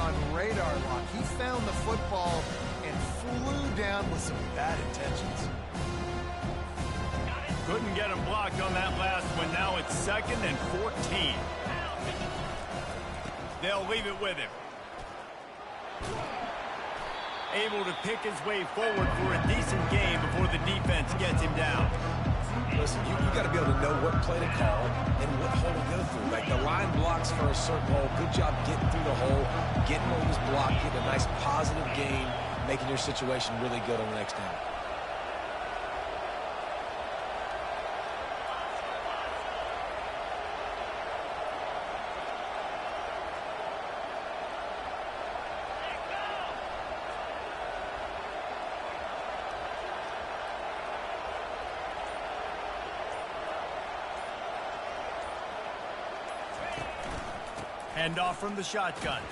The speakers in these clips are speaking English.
on radar lock. He found the football and flew down with some bad intentions. Couldn't get him blocked on that last one. Now it's 2nd and 14. They'll leave it with him. Able to pick his way forward for a decent game before the defense gets him down. Listen, you got to be able to know what play to call and what hole to go through. Like the line blocks for a certain hole. Good job getting through the hole, getting over this block, getting a nice positive gain, making your situation really good on the next down. Hand off from the shotgun.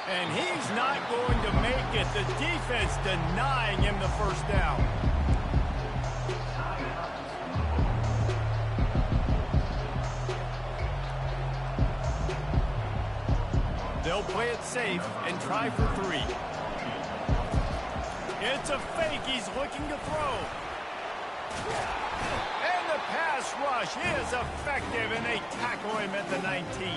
And he's not going to make it. The defense denying him the first down. They'll play it safe and try for 3. It's a fake. He's looking to throw. And the pass rush is effective, and they tackle him at the 19.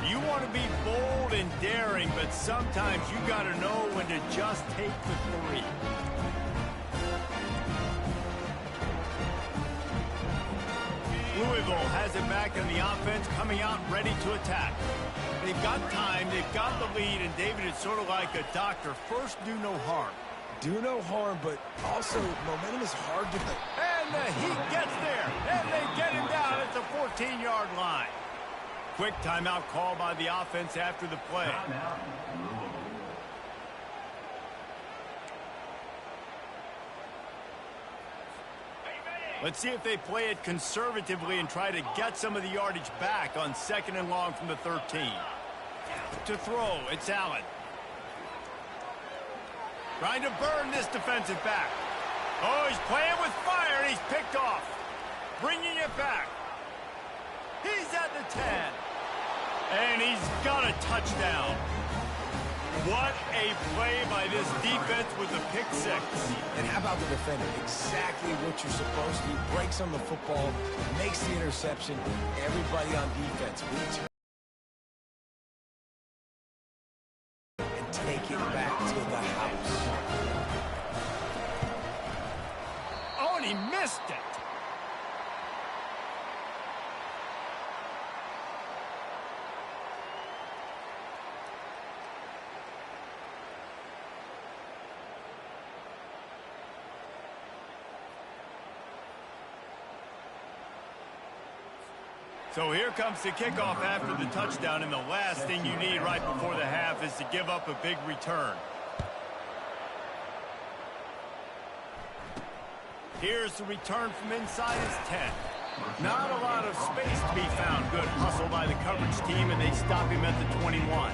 You want to be bold and daring, but sometimes you got to know when to just take the 3. Louisville has it back in the offense, coming out ready to attack. They've got time, they've got the lead, and David, it's sort of like a doctor. First, do no harm. Do no harm, but also momentum is hard to... And the Heat gets there, and they get him down at the 14-yard line. Quick timeout call by the offense after the play. Let's see if they play it conservatively and try to get some of the yardage back on 2nd and long from the 13. To throw, it's Allen. Trying to burn this defensive back. Oh, he's playing with fire, and he's picked off. Bringing it back. He's at the 10. And he's got a touchdown. What a play by this defense with a pick 6. And how about the defender? Exactly what you're supposed to do. Breaks on the football, makes the interception. Everybody on defense, we turn and take it back to the house. Oh, and he missed it. So here comes the kickoff after the touchdown, and the last thing you need right before the half is to give up a big return. Here's the return from inside his 10. Not a lot of space to be found. Good hustle by the coverage team, and they stop him at the 21.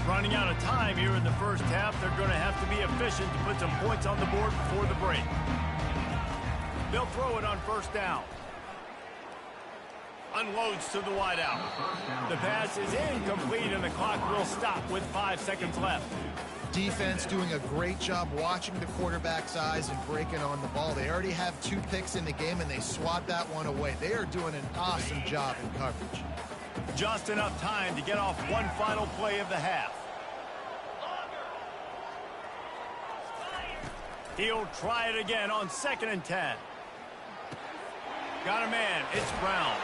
Running out of time here in the first half. They're going to have to be efficient to put some points on the board before the break. They'll throw it on 1st down. Unloads to the wideout. The pass is incomplete, and the clock will stop with 5 seconds left. Defense doing a great job watching the quarterback's eyes and breaking on the ball. They already have 2 picks in the game, and they swat that one away. They are doing an awesome job in coverage. Just enough time to get off one final play of the half. He'll try it again on 2nd and 10. Got a man. It's Brown.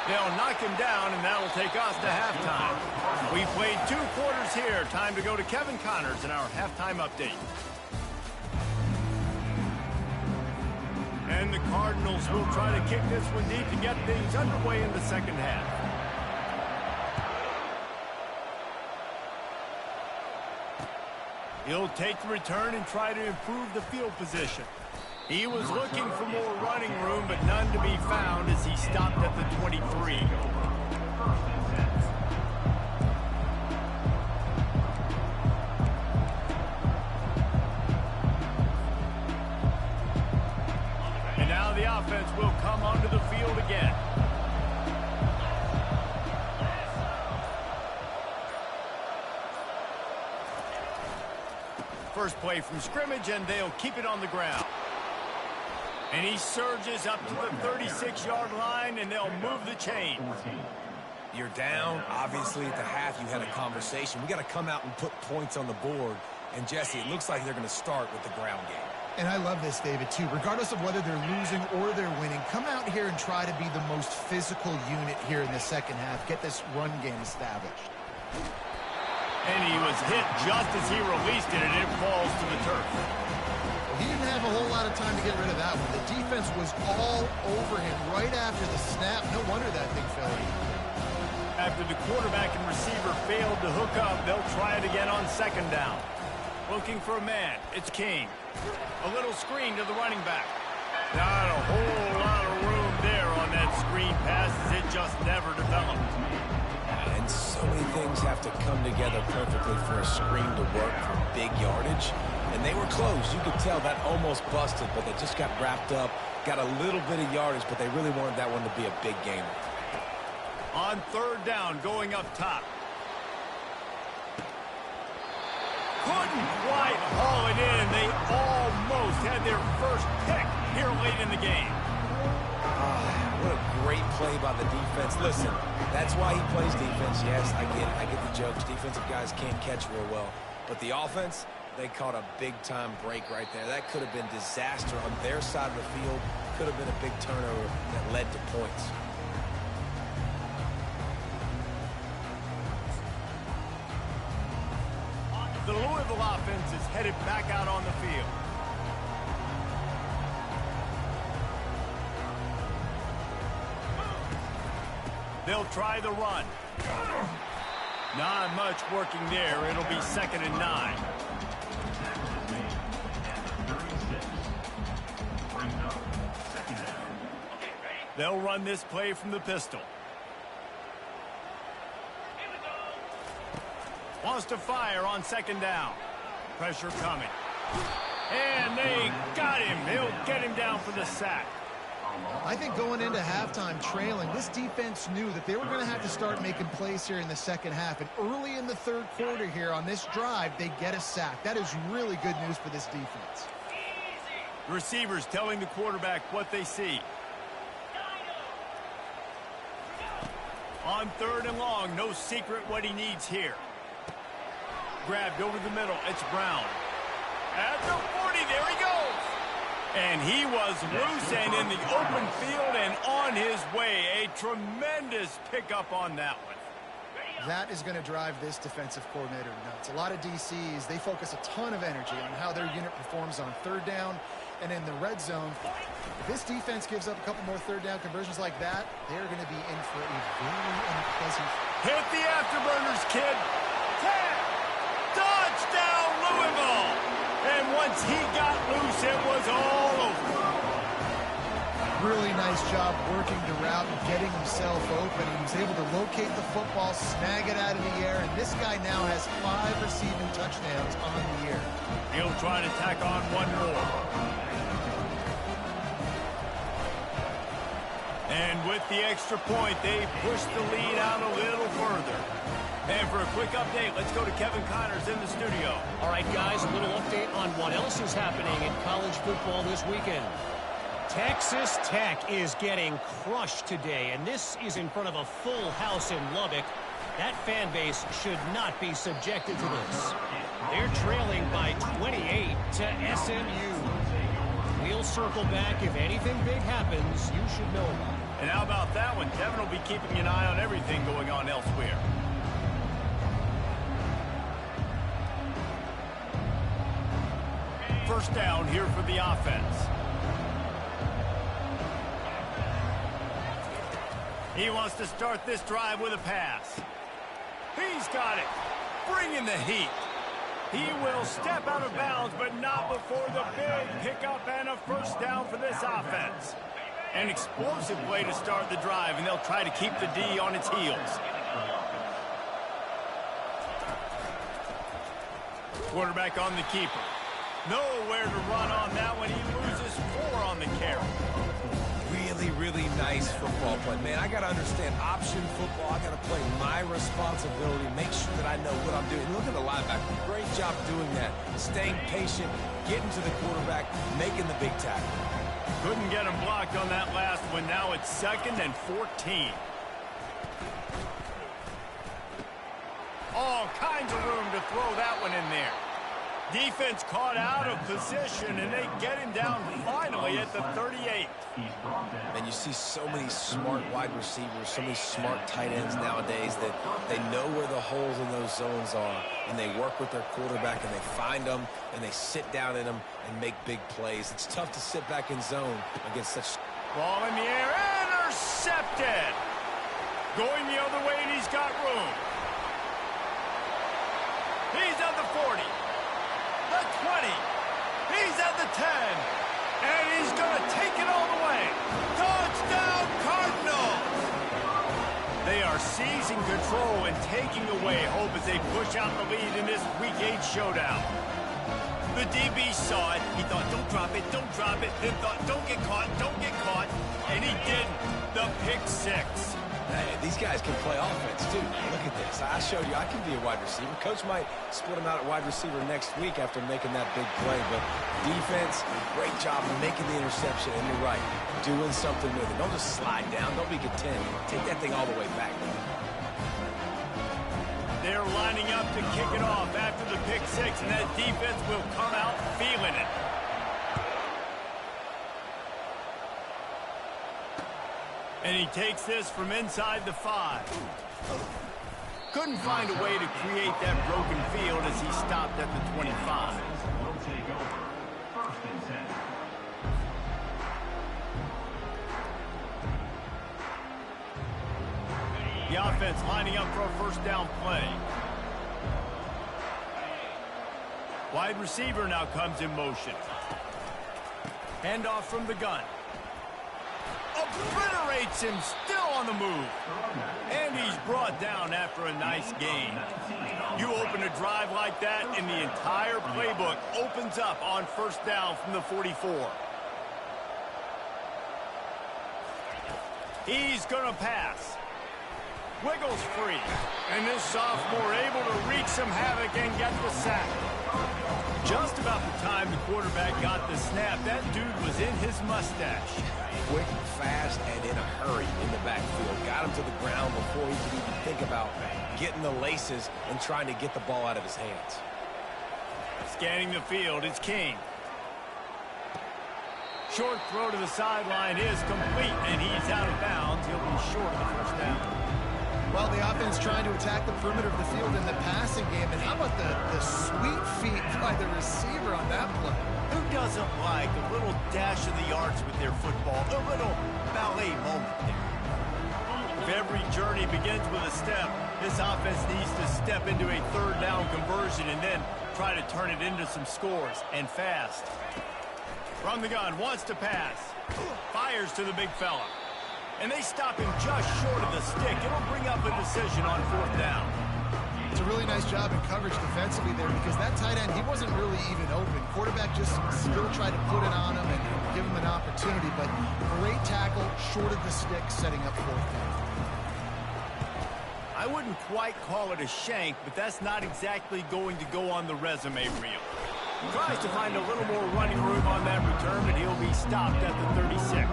They'll knock him down, and that'll take us to halftime. We played 2 quarters here. Time to go to Kevin Connors in our halftime update. And the Cardinals will try to kick this one deep to get things underway in the second half. He'll take the return and try to improve the field position. He was looking for more running room, but none to be found as he stopped at the 23. first play from scrimmage, and they'll keep it on the ground. And he surges up to the 36-yard line, and they'll move the chains. You're down. Obviously, at the half, you had a conversation. We got to come out and put points on the board. And, Jesse, it looks like they're going to start with the ground game. And I love this, David, too. Regardless of whether they're losing or they're winning, come out here and try to be the most physical unit here in the second half. Get this run game established. And he was hit just as he released it, and it falls to the turf. He didn't have a whole lot of time to get rid of that one. The defense was all over him right after the snap. No wonder that thing fell in. After the quarterback and receiver failed to hook up, they'll try it again on second down. Looking for a man. It's King. A little screen to the running back. Not a whole lot of room there on that screen pass, as it just never developed. And so many things have to come together perfectly for a screen to work for big yardage. And they were close. You could tell that almost busted, but they just got wrapped up, got a little bit of yardage, but they really wanted that one to be a big gamer. On third down, going up top. Couldn't quite haul it in. They almost had their first pick here late in the game. What a great play by the defense. Listen, that's why he plays defense. Yes, I get it. I get the jokes. Defensive guys can't catch real well. But the offense, they caught a big-time break right there. That could have been disaster on their side of the field. Could have been a big turnover that led to points. The Louisville offense is headed back out on the field. They'll try the run. Not much working there. It'll be 2nd and 9. They'll run this play from the pistol. Wants to fire on 2nd down. Pressure coming. And they got him. He'll get him down for the sack. I think going into halftime trailing, this defense knew that they were going to have to start making plays here in the second half. And early in the third quarter here on this drive, they get a sack. That is really good news for this defense. The receivers telling the quarterback what they see. On 3rd and long, no secret what he needs here. Grabbed over the middle. It's Brown. At the 40, there he goes. And he was loose and in the open field and on his way. A tremendous pickup on that one. That is going to drive this defensive coordinator nuts. A lot of DCs, they focus a ton of energy on how their unit performs on 3rd down and in the red zone. If this defense gives up a couple more 3rd down conversions like that, they're going to be in for a very unpleasant. Hit the afterburners, kid. 10. Touchdown, Louisville. And once he got loose, it was all over. Really nice job working the route and getting himself open. He was able to locate the football, snag it out of the air, and this guy now has 5 receiving touchdowns on the year. He'll try to tack on one more. And with the extra point, they push the lead out a little further. And for a quick update, let's go to Kevin Connors in the studio. All right, guys, a little update on what else is happening in college football this weekend. Texas Tech is getting crushed today, and this is in front of a full house in Lubbock. That fan base should not be subjected to this. They're trailing by 28 to SMU. We'll circle back. If anything big happens, you should know about it. And how about that one? Kevin will be keeping an eye on everything going on elsewhere. First down here for the offense. He wants to start this drive with a pass. He's got it. Bringing the heat. He will step out of bounds, but not before the big pickup and a first down for this offense. An explosive play to start the drive, and they'll try to keep the D on its heels. Quarterback on the keeper. Nowhere to run on that one. He loses 4 on the carry. really nice football play. Man, I got to understand option football. I got to play my responsibility, make sure that I know what I'm doing. Look at the linebacker. Great job doing that. Staying patient, getting to the quarterback, making the big tackle. Couldn't get him blocked on that last one. Now it's 2nd and 14. All kinds of room to throw that one in there. Defense caught out of position, and they get him down finally at the 38. And you see so many smart wide receivers, so many smart tight ends nowadays that they know where the holes in those zones are, and they work with their quarterback, and they find them, and they sit down in them and make big plays. It's tough to sit back in zone against such... Ball in the air, intercepted. Going the other way, and he's got room. He's at the 40. The 20. He's at the 10. And he's going to take it all the way. Touchdown, Cardinals! They are seizing control and taking away hope as they push out the lead in this Week 8 showdown. The DB saw it. He thought, don't drop it, don't drop it. Then thought, don't get caught, don't get caught. And he didn't. The pick 6. Hey, these guys can play offense, too. Look at this. I showed you I can be a wide receiver. Coach might split him out at wide receiver next week after making that big play. But defense, great job making the interception. And you're right, doing something with it. Don't just slide down. Don't be content. Take that thing all the way back. They're lining up to kick it off after the pick 6, and that defense will come out feeling it. And he takes this from inside the 5. Couldn't find a way to create that broken field as he stopped at the 25. The offense lining up for a first down play. Wide receiver now comes in motion. Handoff from the gun. Obliterates him, still on the move. And he's brought down after a nice gain. You open a drive like that, and the entire playbook opens up on first down from the 44. He's going to pass. Wiggles free. And this sophomore able to wreak some havoc and get the sack. Just about the time the quarterback got the snap, that dude was in his mustache. Quick, fast, and in a hurry in the backfield. Got him to the ground before he could even think about getting the laces and trying to get the ball out of his hands. Scanning the field, it's King. Short throw to the sideline is complete, and he's out of bounds. He'll be short of the first down. Well, the offense trying to attack the perimeter of the field in the passing game. And how about the sweet feet by the receiver on that play? Who doesn't like a little dash of the yards with their football? A little ballet moment there. If every journey begins with a step, this offense needs to step into a third down conversion and then try to turn it into some scores, and fast. From the gun, wants to pass. Fires to the big fella. And they stop him just short of the stick. It'll bring up a decision on fourth down. It's a really nice job in coverage defensively there because that tight end, he wasn't really even open. Quarterback just still tried to put it on him and give him an opportunity, but great tackle, short of the stick, setting up fourth down. I wouldn't quite call it a shank, but that's not exactly going to go on the resume reel. Tries to find a little more running room on that return, but he'll be stopped at the 36.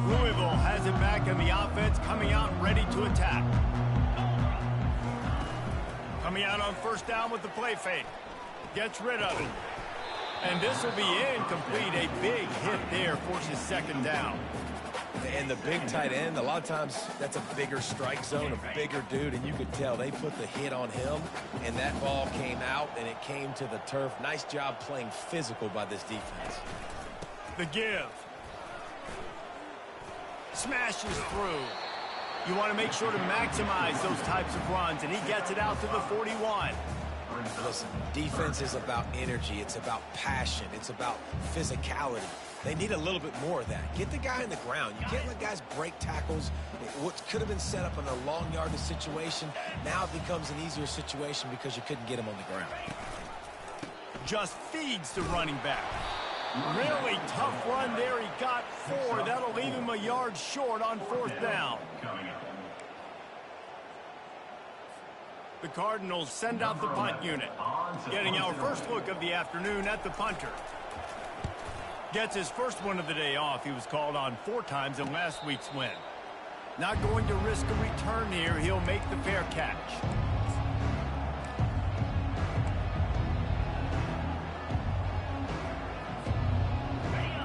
Louisville has it back in the offense, coming out ready to attack. Coming out on first down with the play fake. Gets rid of it. And this will be incomplete. A big hit there forces second down. And the big tight end, a lot of times that's a bigger strike zone, a bigger dude, and you could tell they put the hit on him, and that ball came out, and it came to the turf. Nice job playing physical by this defense. The give. Smashes through. You want to make sure to maximize those types of runs, and he gets it out to the 41. Listen, defense is about energy. It's about passion. It's about physicality. They need a little bit more of that. Get the guy on the ground. You can't let guys break tackles. What could have been set up in a long yardage situation, now it becomes an easier situation because you couldn't get him on the ground. just feeds the running back. Really tough run there. He got 4. That'll leave him a yard short on 4th down. The Cardinals send out the punt unit. Getting our first look of the afternoon at the punter. Gets his first one of the day off. He was called on 4 times in last week's win. Not going to risk a return here. He'll make the fair catch.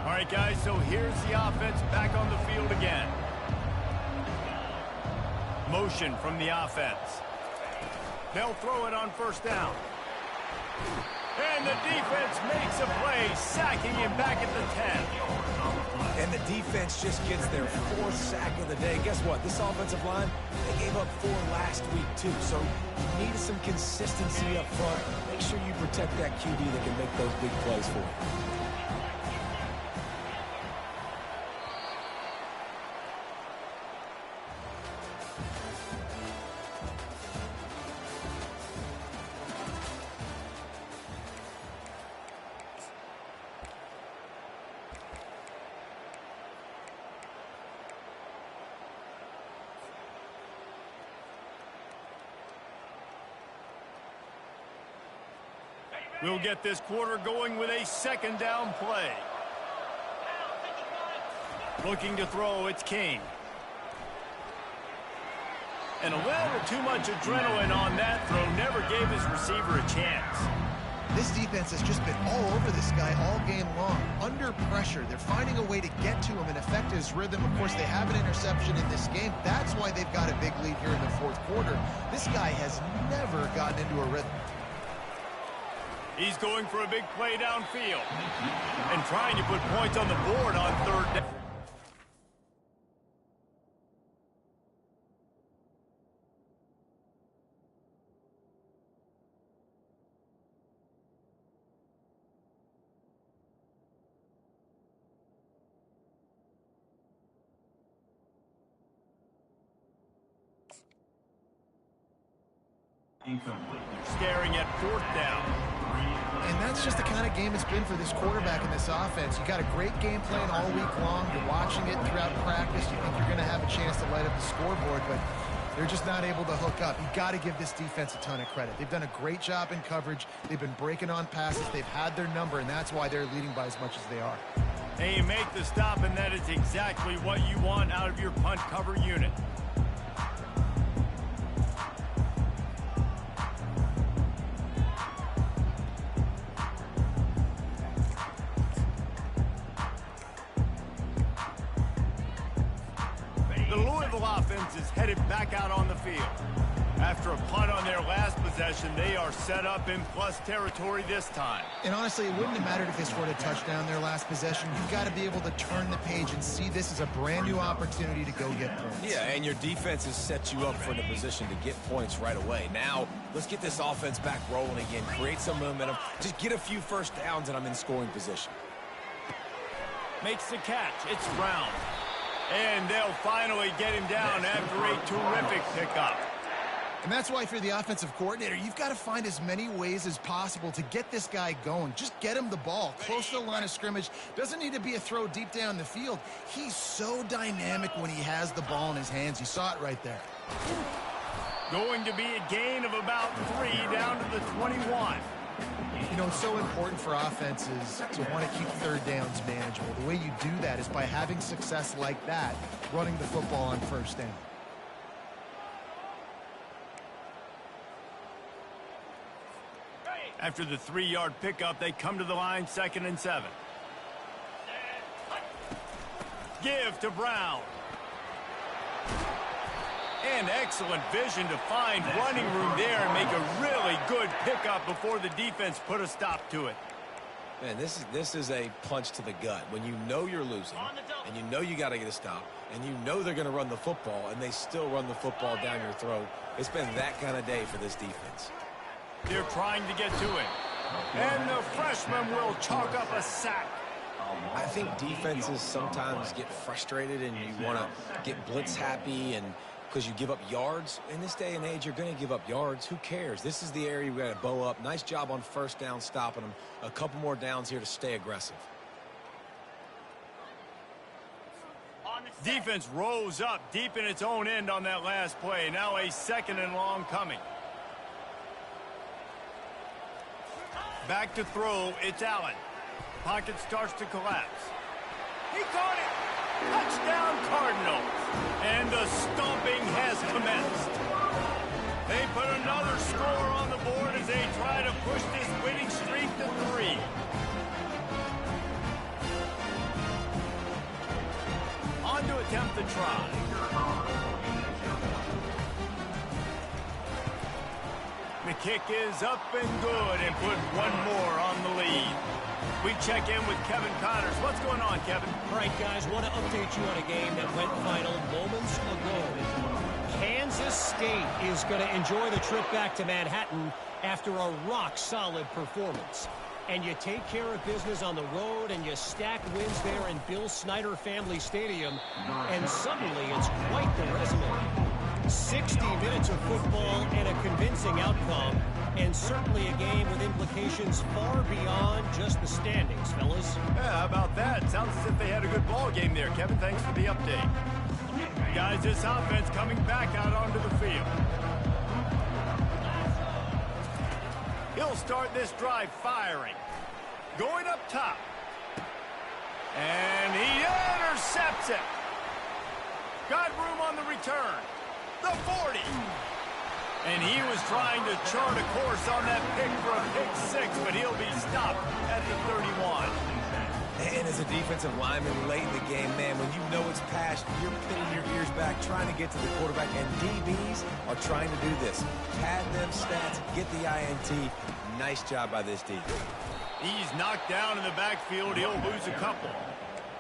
All right, guys, so here's the offense back on the field again. Motion from the offense. They'll throw it on 1st down. And the defense makes a play, sacking him back at the 10. And the defense just gets their 4th sack of the day. Guess what? This offensive line, they gave up 4 last week, too. So you need some consistency up front. Make sure you protect that QB that can make those big plays for you. We'll get this quarter going with a 2nd down play. Looking to throw, it's King. And a little too much adrenaline on that throw. Never gave his receiver a chance. This defense has just been all over this guy all game long. Under pressure, they're finding a way to get to him and affect his rhythm. Of course, they have an interception in this game. That's why they've got a big lead here in the 4th quarter. This guy has never gotten into a rhythm. He's going for a big play downfield and trying to put points on the board on 3rd down. Incomplete. Staring at 4th down. And that's just the kind of game it's been for this quarterback in this offense. You got a great game plan all week long. You're watching it throughout practice. You think you're going to have a chance to light up the scoreboard, but they're just not able to hook up. You got to give this defense a ton of credit. They've done a great job in coverage. They've been breaking on passes. They've had their number, and that's why they're leading by as much as they are. And you make the stop, and that is exactly what you want out of your punt cover unit. The Louisville offense is headed back out on the field. After a punt on their last possession, they are set up in plus territory this time. And honestly, it wouldn't have mattered if they scored a touchdown their last possession. You've got to be able to turn the page and see this as a brand new opportunity to go get points. Yeah, and your defense has set you up for the position to get points right away. Now, let's get this offense back rolling again, create some momentum, just get a few 1st downs, and I'm in scoring position. Makes the catch. It's Brown. And they'll finally get him down after a terrific pickup. And that's why, if you're the offensive coordinator, you've got to find as many ways as possible to get this guy going. Just get him the ball close to the line of scrimmage. Doesn't need to be a throw deep down the field. He's so dynamic when he has the ball in his hands. You saw it right there. Going to be a gain of about 3 down to the 21. You know, it's so important for offenses to want to keep 3rd downs manageable. The way you do that is by having success like that, running the football on 1st down. After the 3-yard pickup, they come to the line 2nd and 7. Give to Brown. And excellent vision to find running room there and make a really good pickup before the defense put a stop to it. Man, this is a punch to the gut. When you know you're losing, and you know you got to get a stop, and you know they're going to run the football, and they still run the football down your throat. It's been that kind of day for this defense. They're trying to get to it. And the freshman will chalk up a sack. I think defenses sometimes get frustrated and you want to get blitz happy and because you give up yards. In this day and age, you're going to give up yards. Who cares? This is the area we got to bow up. Nice job on first down, stopping them. A couple more downs here to stay aggressive. Defense rose up deep in its own end on that last play. Now a 2nd and long coming. Back to throw, it's Allen. Pocket starts to collapse. He caught it! Touchdown Cardinals! And the stomping has commenced. They put another score on the board as they try to push this winning streak to 3. On to attempt the try. The kick is up and good and put one more on the lead. We check in with Kevin Connors. What's going on, Kevin? All right, guys, want to update you on a game that went final moments ago. Kansas State is going to enjoy the trip back to Manhattan after a rock-solid performance. And you take care of business on the road, and you stack wins there in Bill Snyder Family Stadium, and suddenly it's quite the resume. 60 minutes of football and a convincing outcome, and certainly a game with implications far beyond just the standings, fellas. Yeah, how about that? Sounds as if they had a good ball game there, Kevin. Thanks for the update. Guys, this offense coming back out onto the field. He'll start this drive firing. Going up top. And he intercepts it. Got room on the return. The 40. And he was trying to chart a course on that pick for a pick 6, but he'll be stopped at the 31. And as a defensive lineman late in the game, man, when you know it's past, you're pinning your ears back, trying to get to the quarterback, and DBs are trying to do this. Pad them stats, get the INT. Nice job by this D. He's knocked down in the backfield. He'll lose a couple.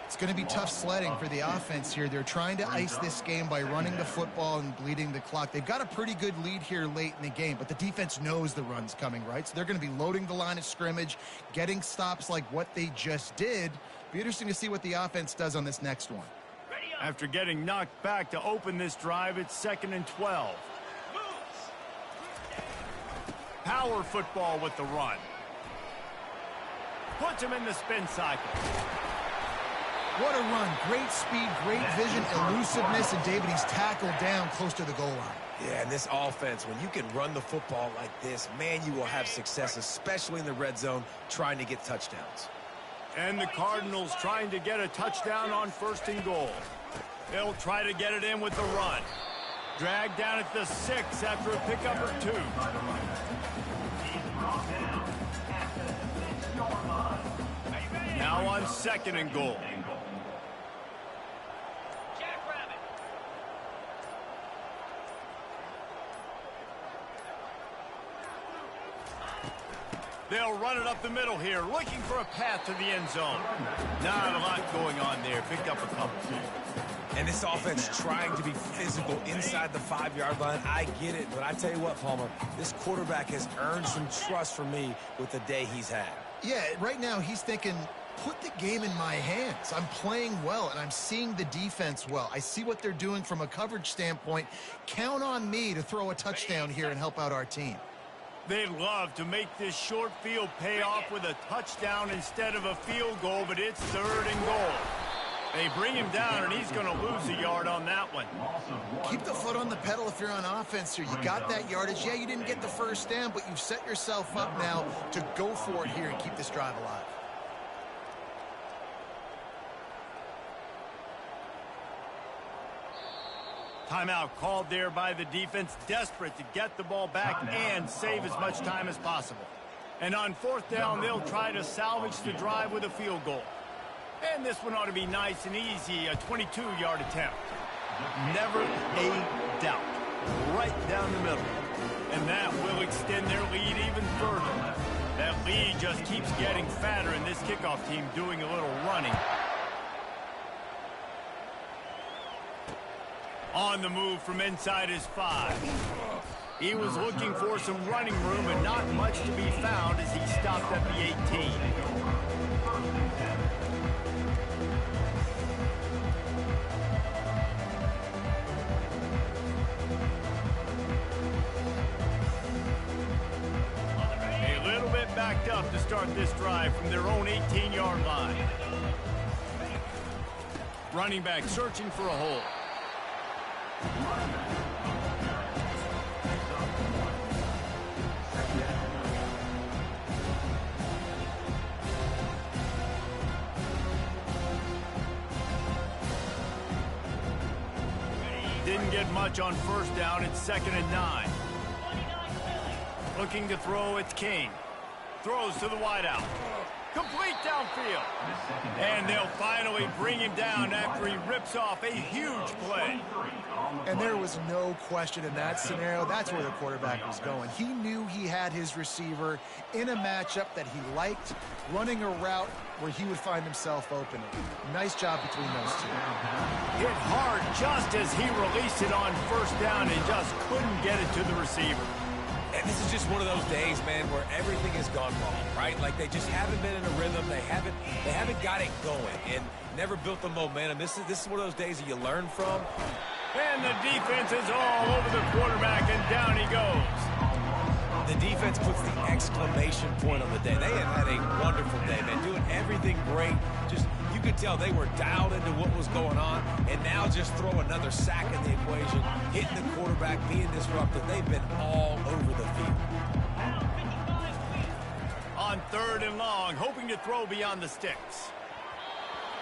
It's going to be tough sledding for the offense here. They're trying to ice this game by running the football and bleeding the clock. They've got a pretty good lead here late in the game, but the defense knows the run's coming, right? So they're going to be loading the line of scrimmage, getting stops like what they just did. Be interesting to see what the offense does on this next one. After getting knocked back to open this drive, it's 2nd and 12. Power football with the run. Puts him in the spin cycle. What a run. Great speed, great vision, elusiveness, and David, he's tackled down close to the goal line. Yeah, and this offense, when you can run the football like this, man, you will have success, especially in the red zone, trying to get touchdowns. And the Cardinals trying to get a touchdown on 1st and goal. They'll try to get it in with the run. Dragged down at the 6 after a pickup or 2. Now on 2nd and goal. They'll run it up the middle here, looking for a path to the end zone. Not a lot going on there. Picked up a couple. And this offense trying to be physical inside the 5-yard line. I get it, but I tell you what, Palmer, this quarterback has earned some trust from me with the day he's had. Yeah, right now he's thinking, put the game in my hands. I'm playing well, and I'm seeing the defense well. I see what they're doing from a coverage standpoint. Count on me to throw a touchdown here and help out our team. They'd love to make this short field pay off with a touchdown instead of a field goal, but it's 3rd and goal. They bring him down, and he's going to lose a yard on that one. Keep the foot on the pedal if you're on offense here. You got that yardage. Yeah, you didn't get the first down, but you've set yourself up now to go for it here and keep this drive alive. Timeout called there by the defense, desperate to get the ball back and save as much time as possible. And on 4th down, they'll try to salvage the drive with a field goal. And this one ought to be nice and easy, a 22-yard attempt. Never a doubt. Right down the middle. And that will extend their lead even further. That lead just keeps getting fatter, and this kickoff team doing a little running. On the move from inside his 5. He was looking for some running room, but not much to be found as he stopped at the 18. start this drive from their own 18-yard line. Running back searching for a hole. Didn't get much on first down. It's 2nd and 9. Looking to throw, it's King. Throws to the wideout. Complete downfield. And they'll finally bring him down after he rips off a huge play. And there was no question in that scenario. That's where the quarterback was going. He knew he had his receiver in a matchup that he liked, running a route where he would find himself open. Nice job between those two. Hit hard just as he released it on first down and just couldn't get it to the receiver. And this is just one of those days, man, where everything has gone wrong, right? Like they just haven't been in a rhythm. They haven't got it going and never built the momentum. This is one of those days that you learn from. And the defense is all over the quarterback, and down he goes. The defense puts the exclamation point on the day. They have had a wonderful day, man, doing everything great. Just, you could tell they were dialed into what was going on, and now just throw another sack in the equation, hitting the quarterback, being disruptive. They've been all over the field. On 3rd and long, hoping to throw beyond the sticks.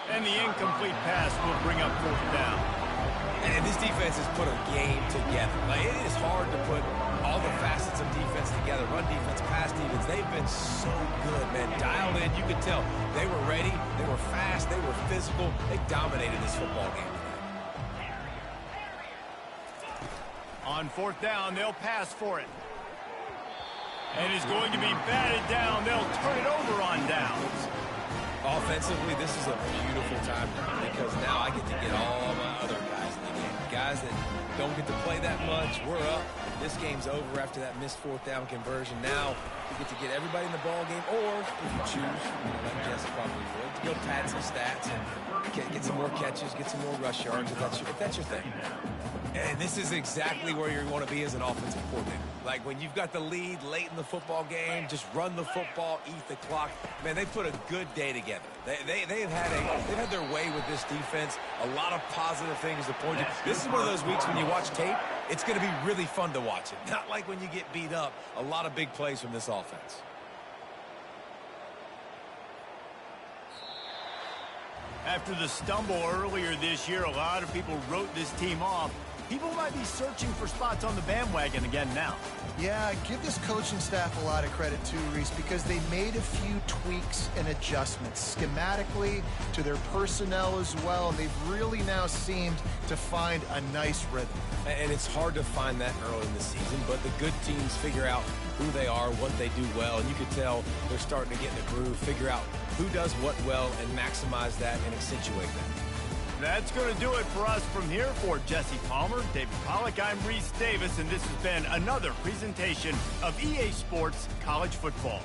And the incomplete pass will bring up 4th down. And this defense has put a game together. Like, it is hard to put all the facets of defense together. Run defense, pass defense. They've been so good, man. Dialed in. You could tell they were ready. They were fast. They were physical. They dominated this football game today. On 4th down, they'll pass for it. And it's going to be batted down. They'll turn it over on downs. Offensively, this is a beautiful time because now I get to get all my other guys in the game. Guys that don't get to play that much. We're up. This game's over after that missed 4th down conversion. Now we get to get everybody in the ball game, or if you choose, like Jesse probably would, to go pad some stats and get some more catches, get some more rush yards if that's your thing. And this is exactly where you want to be as an offensive coordinator. Like when you've got the lead late in the football game, just run the football, eat the clock. Man, they put a good day together. They've had their way with this defense. A lot of positive things to point to. This is one of those weeks when you watch tape, it's going to be really fun to watch it. Not like when you get beat up. A lot of big plays from this offense. After the stumble earlier this year, a lot of people wrote this team off. People might be searching for spots on the bandwagon again now. Yeah, give this coaching staff a lot of credit too, Reese, because they made a few tweaks and adjustments schematically to their personnel as well, and they've really now seemed to find a nice rhythm. And it's hard to find that early in the season, but the good teams figure out who they are, what they do well, and you can tell they're starting to get in the groove, figure out who does what well, and maximize that and accentuate that. That's going to do it for us from here. For Jesse Palmer, David Pollack, I'm Reese Davis, and this has been another presentation of EA Sports College Football.